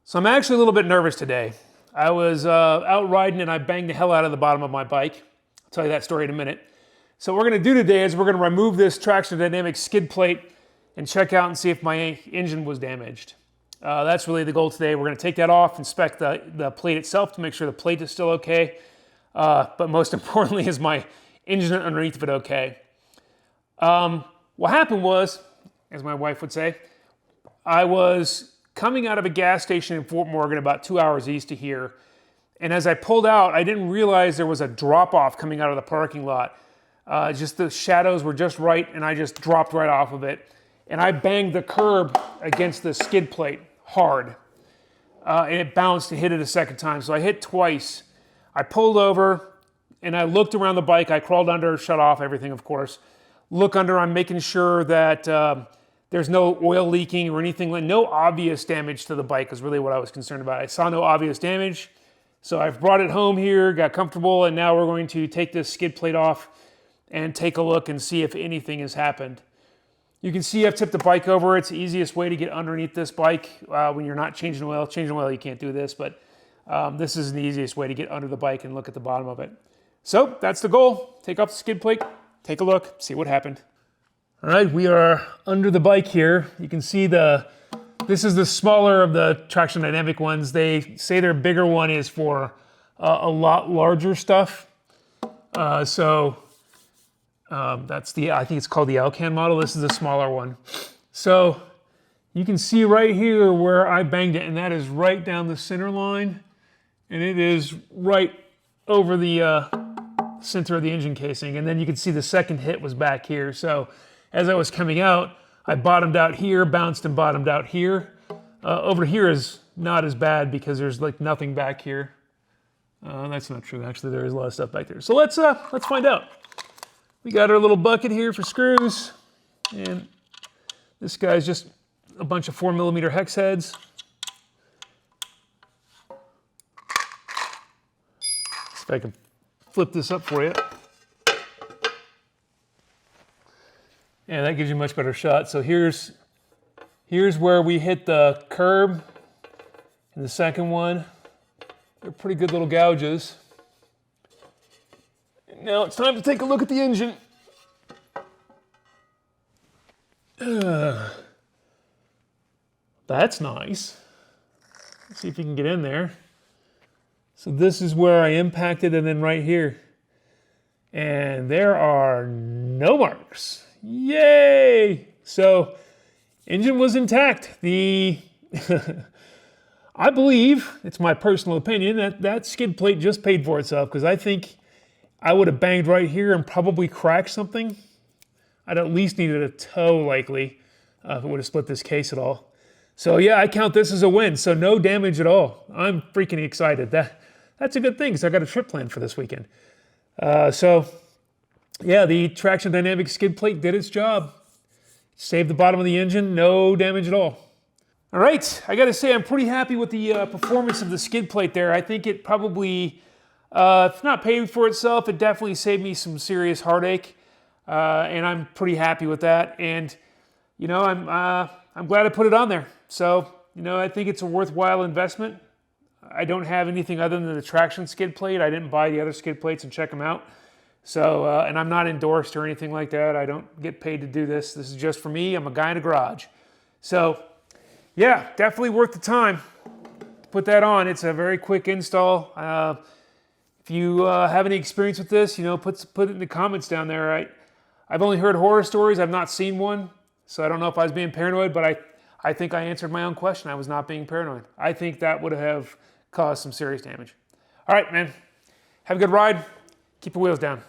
So I'm actually a little bit nervous today. I was out riding and I banged the hell out of the bottom of my bike. I'll tell you that story in a minute. So what we're going to do today is we're going to remove this traction dynamic skid plate and check out and see if my engine was damaged. That's really the goal today. We're going to take that off, inspect the plate itself to make sure the plate is still okay. But most importantly, is my engine underneath of it okay? What happened was, as my wife would say, I was coming out of a gas station in Fort Morgan about 2 hours east of here. And as I pulled out, I didn't realize there was a drop-off coming out of the parking lot. Just the shadows were just right, and I just dropped right off of it. And I banged the curb against the skid plate hard. And it bounced and hit it a second time. So I hit twice. I pulled over, and I looked around the bike. I crawled under, shut off everything, of course. Look under, I'm making sure that there's no oil leaking or anything, no obvious damage to the bike is really what I was concerned about. I saw no obvious damage, so I've brought it home here, got comfortable, and now we're going to take this skid plate off and take a look and see if anything has happened. You can see I've tipped the bike over. It's the easiest way to get underneath this bike when you're not changing oil. Changing oil, you can't do this, but this is the easiest way to get under the bike and look at the bottom of it. So that's the goal. Take off the skid plate, take a look, see what happened. All right, we are under the bike here. You can see this is the smaller of the traction dynamic ones. They say their bigger one is for a lot larger stuff. That's I think it's called the Alcan model. This is the smaller one. So you can see right here where I banged it, and that is right down the center line. And it is right over the center of the engine casing. And then you can see the second hit was back here. So as I was coming out, I bottomed out here, bounced and bottomed out here. Over here is not as bad because there's like nothing back here. That's not true. Actually, there is a lot of stuff back there. So let's find out. We got our little bucket here for screws, and this guy's just a bunch of 4mm hex heads. See if I can flip this up for you. Yeah, that gives you a much better shot. So here's where we hit the curb, and the second one. They're pretty good little gouges. Now it's time to take a look at the engine. That's nice. Let's see if you can get in there. So this is where I impacted, and then right here. And there are no marks. Yay! So, engine was intact. I believe, it's my personal opinion, that skid plate just paid for itself, because I think I would have banged right here and probably cracked something. I'd at least needed a toe, likely, if it would have split this case at all. So yeah, I count this as a win. So no damage at all. I'm freaking excited. That's a good thing, because I got a trip planned for this weekend. Yeah, the traction dynamic skid plate did its job. Saved the bottom of the engine, no damage at all. All right, I gotta say I'm pretty happy with the performance of the skid plate there. I think it probably, if not paid for itself, it definitely saved me some serious heartache. And I'm pretty happy with that. And, you know, I'm glad I put it on there. So, you know, I think it's a worthwhile investment. I don't have anything other than the traction skid plate. I didn't buy the other skid plates and check them out. So, and I'm not endorsed or anything like that. I don't get paid to do this. This is just for me. I'm a guy in a garage. So, yeah, definitely worth the time to put that on. It's a very quick install. If you have any experience with this, you know, put it in the comments down there. I've only heard horror stories. I've not seen one. So I don't know if I was being paranoid, but I think I answered my own question. I was not being paranoid. I think that would have caused some serious damage. All right, man. Have a good ride. Keep the wheels down.